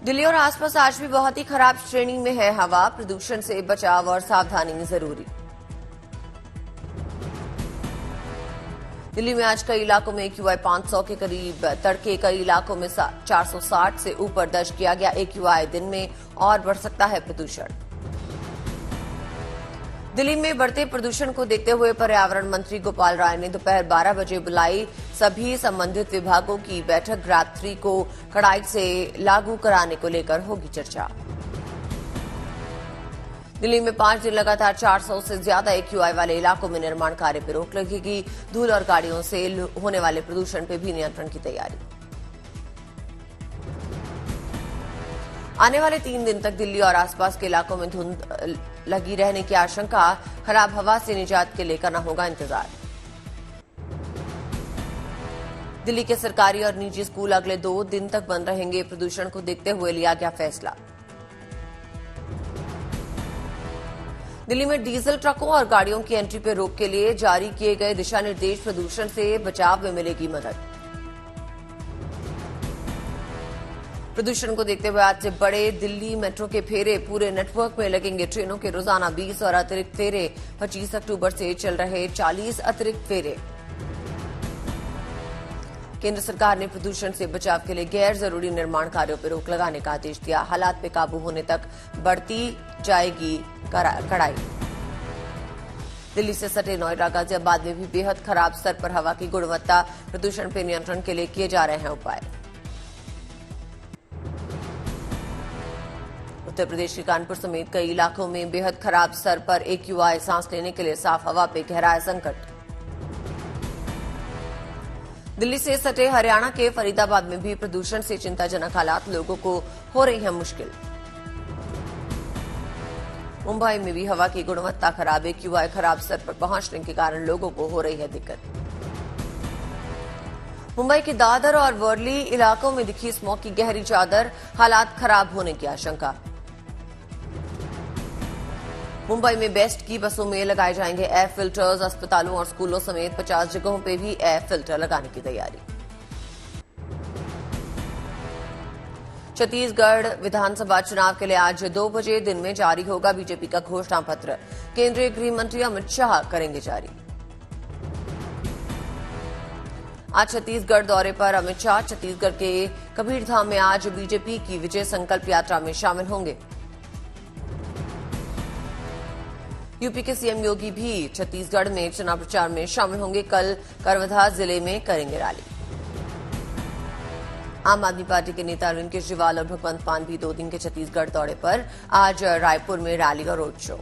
दिल्ली और आसपास आज भी बहुत ही खराब श्रेणी में है हवा। प्रदूषण से बचाव और सावधानी जरूरी। दिल्ली में आज कई इलाकों में AQI 500 के करीब, तड़के कई इलाकों में 460 से ऊपर दर्ज किया गया AQI। दिन में और बढ़ सकता है प्रदूषण। दिल्ली में बढ़ते प्रदूषण को देखते हुए पर्यावरण मंत्री गोपाल राय ने दोपहर 12 बजे बुलाई सभी संबंधित विभागों की बैठक। ग्रैब 3 को कड़ाई से लागू कराने को लेकर होगी चर्चा। दिल्ली में 5 दिन लगातार 400 से ज्यादा AQI वाले इलाकों में निर्माण कार्य पर रोक लगेगी। धूल और गाड़ियों से होने वाले प्रदूषण पर भी नियंत्रण की तैयारी। आने वाले 3 दिन तक दिल्ली और आसपास के इलाकों में धुंध लगी रहने की आशंका। खराब हवा से निजात के लिए करना होगा इंतजार। दिल्ली के सरकारी और निजी स्कूल अगले 2 दिन तक बंद रहेंगे। प्रदूषण को देखते हुए लिया गया फैसला। दिल्ली में डीजल ट्रकों और गाड़ियों की एंट्री पर रोक के लिए जारी किए गए दिशा निर्देश। प्रदूषण से बचाव में मिलेगी मदद। प्रदूषण को देखते हुए आज से बड़े दिल्ली मेट्रो के फेरे पूरे नेटवर्क में लगेंगे। ट्रेनों के रोजाना 20 और अतिरिक्त फेरे। 25 अक्टूबर से चल रहे 40 अतिरिक्त फेरे। केंद्र सरकार ने प्रदूषण से बचाव के लिए गैर जरूरी निर्माण कार्यों पर रोक लगाने का आदेश दिया। हालात पे काबू होने तक बढ़ती जाएगी कड़ाई। दिल्ली से सटे नोएडा गाजियाबाद में भी बेहद खराब स्तर पर हवा की गुणवत्ता। प्रदूषण पर नियंत्रण के लिए किए जा रहे हैं उपाय। उत्तर प्रदेश के कानपुर समेत कई इलाकों में बेहद खराब स्तर पर AQI। सांस लेने के लिए साफ हवा पे गहराया संकट। दिल्ली से सटे हरियाणा के फरीदाबाद में भी प्रदूषण से चिंताजनक हालात। लोगों को हो रही है मुश्किल। मुंबई में भी हवा की गुणवत्ता खराब। AQI खराब स्तर पर पहुंचने के कारण लोगों को हो रही है दिक्कत। मुंबई के दादर और वर्ली इलाकों में दिखी स्मॉग की गहरी चादर। हालात खराब होने की आशंका। मुंबई में बेस्ट की बसों में लगाए जाएंगे एयर फिल्टर्स। अस्पतालों और स्कूलों समेत 50 जगहों पर भी एयर फिल्टर लगाने की तैयारी। छत्तीसगढ़ विधानसभा चुनाव के लिए आज 2 बजे दिन में जारी होगा बीजेपी का घोषणा पत्र। केंद्रीय गृह मंत्री अमित शाह करेंगे जारी। आज छत्तीसगढ़ दौरे पर अमित शाह। छत्तीसगढ़ के कबीरधाम में आज बीजेपी की विजय संकल्प यात्रा में शामिल होंगे। यूपी के सीएम योगी भी छत्तीसगढ़ में चुनाव प्रचार में शामिल होंगे। कल करवधा जिले में करेंगे रैली। आम आदमी पार्टी के नेता अरविंद केजरीवाल और भगवंत मान भी 2 दिन के छत्तीसगढ़ दौरे पर। आज रायपुर में रैली और रोड शो।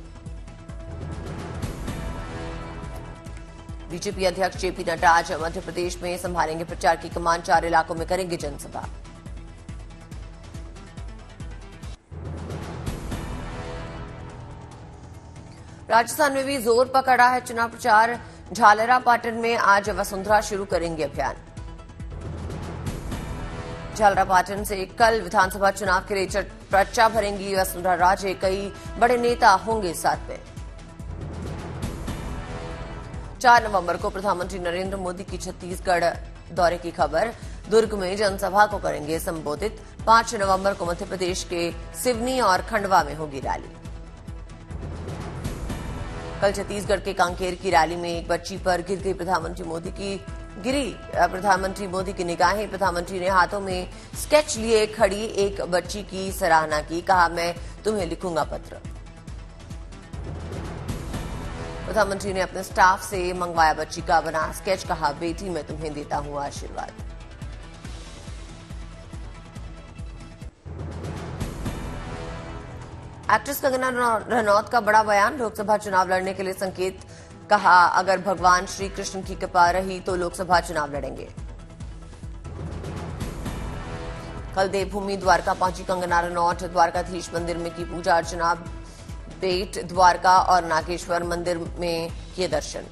बीजेपी अध्यक्ष जेपी नड्डा आज मध्य प्रदेश में संभालेंगे प्रचार की कमान। 4 इलाकों में करेंगे जनसभा। राजस्थान में भी जोर पकड़ा है चुनाव प्रचार। झालरापाटन में आज वसुंधरा शुरू करेंगे अभियान। झालरापाटन से कल विधानसभा चुनाव के लिए पर्चा भरेंगी वसुंधरा राजे। कई बड़े नेता होंगे साथ में। 4 नवंबर को प्रधानमंत्री नरेंद्र मोदी की छत्तीसगढ़ दौरे की खबर। दुर्ग में जनसभा को करेंगे संबोधित। 5 नवंबर को मध्य प्रदेश के सिवनी और खंडवा में होगी रैली। कल छत्तीसगढ़ के कांकेर की रैली में एक बच्ची पर गिर गई प्रधानमंत्री मोदी की निगाहें। प्रधानमंत्री ने हाथों में स्केच लिए खड़ी एक बच्ची की सराहना की। कहा, मैं तुम्हें लिखूंगा पत्र। प्रधानमंत्री ने अपने स्टाफ से मंगवाया बच्ची का बना स्केच। कहा, बेटी मैं तुम्हें देता हूं आशीर्वाद। एक्ट्रेस कंगना रनौत का बड़ा बयान। लोकसभा चुनाव लड़ने के लिए संकेत। कहा, अगर भगवान श्री कृष्ण की कृपा रही तो लोकसभा चुनाव लड़ेंगे। कल देवभूमि द्वारका पहुंची कंगना रनौत। द्वारकाधीश मंदिर में की पूजा अर्चना। बेट द्वारका और नागेश्वर मंदिर में किए दर्शन।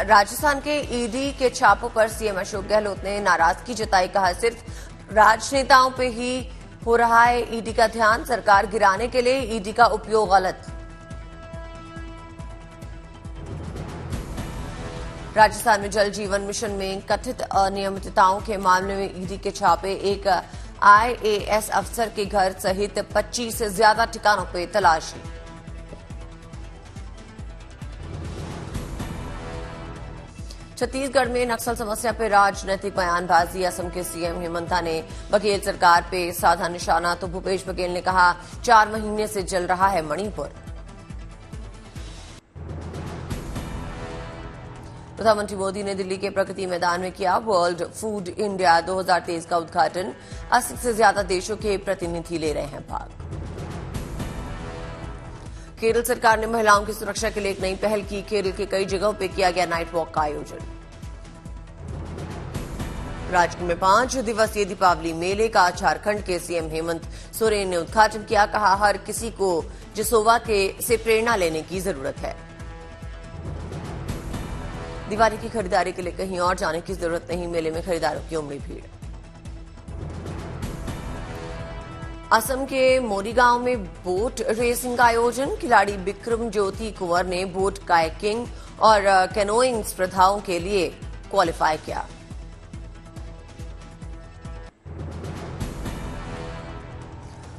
राजस्थान के ईडी के छापों पर सीएम अशोक गहलोत ने नाराजगी जताई। कहा, सिर्फ राजनेताओं पे ही हो रहा है ईडी का ध्यान। सरकार गिराने के लिए ईडी का उपयोग गलत। राजस्थान में जल जीवन मिशन में कथित अनियमितताओं के मामले में ईडी के छापे, एक आईएएस अफसर के घर सहित 25 से ज्यादा ठिकानों पर तलाशी। छत्तीसगढ़ में नक्सल समस्या पर राजनीतिक बयानबाजी। असम के सीएम हेमंता ने बघेल सरकार पे साधा निशाना, तो भूपेश बघेल ने कहा 4 महीने से जल रहा है मणिपुर। प्रधानमंत्री मोदी ने दिल्ली के प्रगति मैदान में किया वर्ल्ड फूड इंडिया 2023 का उद्घाटन। 80 से ज्यादा देशों के प्रतिनिधि ले रहे हैं भाग। केरल सरकार ने महिलाओं की सुरक्षा के लिए एक नई पहल की। केरल के कई जगहों पर किया गया नाइट वॉक का आयोजन। राज्य में 5 दिवसीय दीपावली मेले का झारखंड के सीएम हेमंत सोरेन ने उद्घाटन किया। कहा हर किसी को जसोवा से प्रेरणा लेने की जरूरत है। दिवाली की खरीदारी के लिए कहीं और जाने की जरूरत नहीं, मेले में खरीदारों की उमड़ी भीड़। असम के मोरीगांव में बोट रेसिंग का आयोजन। खिलाड़ी बिक्रम ज्योति कुंवर ने बोट कायाकिंग और कैनोइंग स्पर्धाओं के लिए क्वालिफाई किया।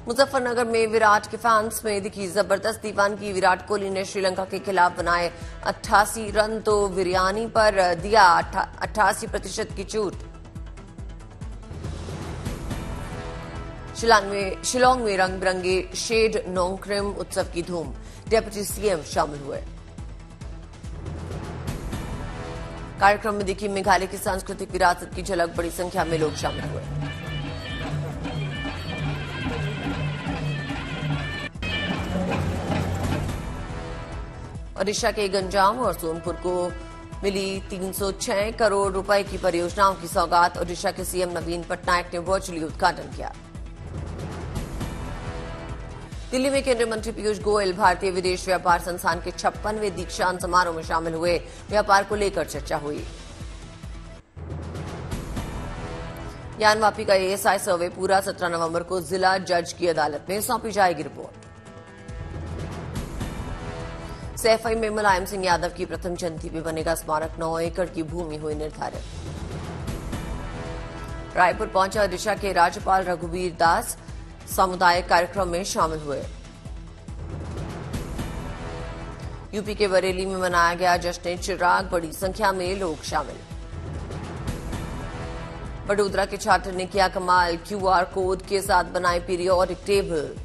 मुजफ्फरनगर में विराट के फैंस में दिखी जबरदस्त दीवानगी। विराट कोहली ने श्रीलंका के खिलाफ बनाए 88 रन, तो बिरयानी पर दिया 88% की छूट। शिलोंग में रंग बिरंगे शेड नोंगक्रिम उत्सव की धूम। डिप्टी सीएम शामिल हुए। कार्यक्रम में दिखी मेघालय की सांस्कृतिक विरासत की झलक। बड़ी संख्या में लोग शामिल हुए। ओडिशा के गंजाम और सोनपुर को मिली 306 करोड़ रुपए की परियोजनाओं की सौगात। ओडिशा के सीएम नवीन पटनायक ने वर्चुअली उद्घाटन किया। दिल्ली में केंद्रीय मंत्री पीयूष गोयल भारतीय विदेश व्यापार संस्थान के 56वें दीक्षांत समारोह में शामिल हुए। व्यापार को लेकर चर्चा हुई। ज्ञान वापी का एएसआई सर्वे पूरा। 17 नवंबर को जिला जज की अदालत में सौंपी जाएगी रिपोर्ट। सैफई में मुलायम सिंह यादव की प्रथम जयंती पे बनेगा स्मारक। 9 एकड़ की भूमि हुई निर्धारित। रायपुर पहुंचा ओडिशा के राज्यपाल रघुवीर दास सामुदायिक कार्यक्रम में शामिल हुए। यूपी के बरेली में मनाया गया जश्न चिराग। बड़ी संख्या में लोग शामिल। वडोदरा के छात्र ने किया कमाल। क्यूआर कोड के साथ बनाए पीरियोडिक टेबल।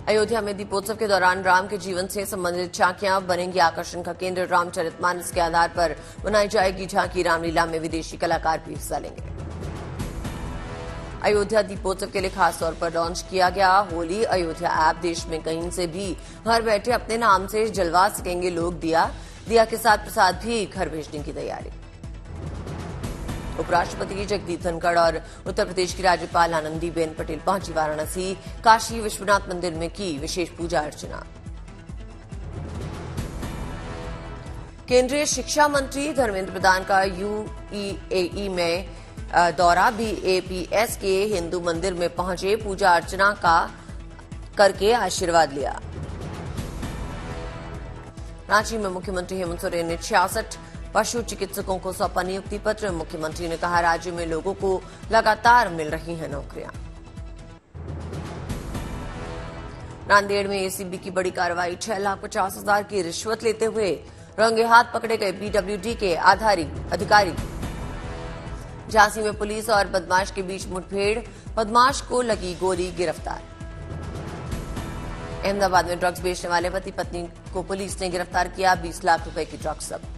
अयोध्या में दीपोत्सव के दौरान राम के जीवन से संबंधित झांकियां बनेंगी आकर्षण का केंद्र। रामचरितमानस के आधार पर बनाई जाएगी झांकी। रामलीला में विदेशी कलाकार भी हिस्सा लेंगे। अयोध्या दीपोत्सव के लिए खास तौर पर लॉन्च किया गया होली अयोध्या ऐप। देश में कहीं से भी घर बैठे अपने नाम से जलवा सकेंगे लोग दिया के साथ प्रसाद भी घर भेजने की तैयारी। उपराष्ट्रपति जगदीप धनखड़ और उत्तर प्रदेश की राज्यपाल आनंदीबेन पटेल पहुंची वाराणसी। काशी विश्वनाथ मंदिर में की विशेष पूजा अर्चना। केंद्रीय शिक्षा मंत्री धर्मेंद्र प्रधान का यूएई में दौरा। बीएपीएस के हिंदू मंदिर में पहुंचे, पूजा अर्चना करके आशीर्वाद लिया। रांची में मुख्यमंत्री हेमंत सोरेन ने 66 पशु चिकित्सकों को सौंपा नियुक्ति पत्र। मुख्यमंत्री ने कहा राज्य में लोगों को लगातार मिल रही हैं नौकरियां। नांदेड़ में एसीबी की बड़ी कार्रवाई। 6,50,000 की रिश्वत लेते हुए रंगे हाथ पकड़े गए पीडब्ल्यूडी के अधिकारी। झांसी में पुलिस और बदमाश के बीच मुठभेड़। बदमाश को लगी गोली, गिरफ्तार। अहमदाबाद में ड्रग्स बेचने वाले पति पत्नी को पुलिस ने गिरफ्तार किया। 20 लाख रुपए की ड्रग्स जब्त।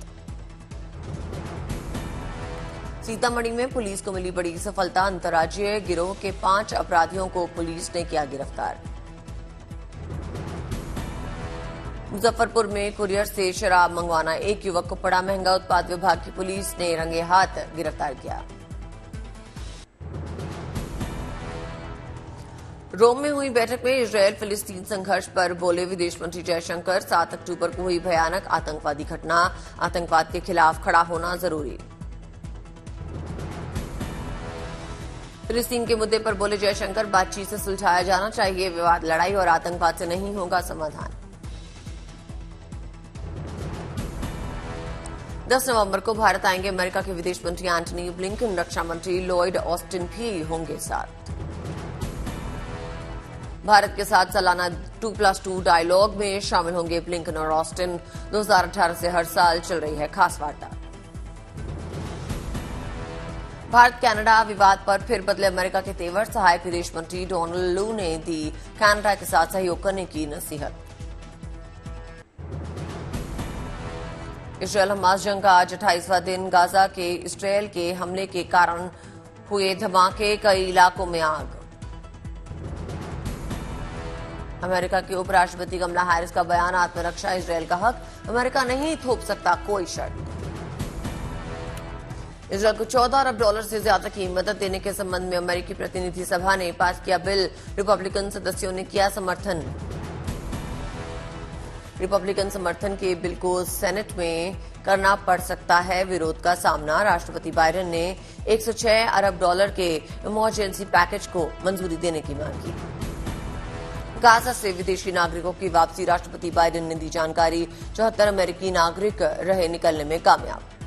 सीतामढ़ी में पुलिस को मिली बड़ी सफलता। अंतर्राज्यीय गिरोह के 5 अपराधियों को पुलिस ने किया गिरफ्तार। मुजफ्फरपुर में कुरियर से शराब मंगवाना एक युवक को पड़ा महंगा। उत्पाद विभाग की पुलिस ने रंगे हाथ गिरफ्तार किया। रोम में हुई बैठक में इजरायल फिलिस्तीन संघर्ष पर बोले विदेश मंत्री जयशंकर। 7 अक्टूबर को हुई भयानक आतंकवादी घटना। आतंकवाद के खिलाफ खड़ा होना जरूरी। फिलिस्तीन के मुद्दे पर बोले जयशंकर, बातचीत से सुलझाया जाना चाहिए विवाद, लड़ाई और आतंकवाद से नहीं होगा समाधान। 10 नवंबर को भारत आएंगे अमेरिका के विदेश मंत्री एंटनी ब्लिंकन, रक्षा मंत्री लॉयड ऑस्टिन भी होंगे साथ। भारत के साथ सालाना 2+2 डायलॉग में शामिल होंगे ब्लिंकन और ऑस्टिन। 2018 से हर साल चल रही है खास वार्ता। भारत कनाडा विवाद पर फिर बदले अमेरिका के तेवर, सहायक विदेश मंत्री डोनाल्ड लू ने दी कनाडा के साथ सहयोग करने की नसीहत। इस्रायल हमास जंग का आज 28वां दिन, गाजा के इस्रायल के हमले के कारण हुए धमाके, कई इलाकों में आग। अमेरिका के उपराष्ट्रपति कमला हैरिस का बयान, आत्मरक्षा इस्रायल का हक, अमेरिका नहीं थोप सकता कोई शर्त। इस्रायल को $14 अरब से ज्यादा की मदद देने के संबंध में अमेरिकी प्रतिनिधि सभा ने पास किया बिल, रिपब्लिकन सदस्यों ने किया समर्थन। रिपब्लिकन समर्थन के बिल को सेनेट में करना पड़ सकता है विरोध का सामना। राष्ट्रपति बाइडेन ने $106 अरब के इमरजेंसी पैकेज को मंजूरी देने की मांग की। गाजा से विदेशी नागरिकों की वापसी, राष्ट्रपति बाइडेन ने दी जानकारी। 74 अमेरिकी नागरिक रहे निकलने में कामयाब।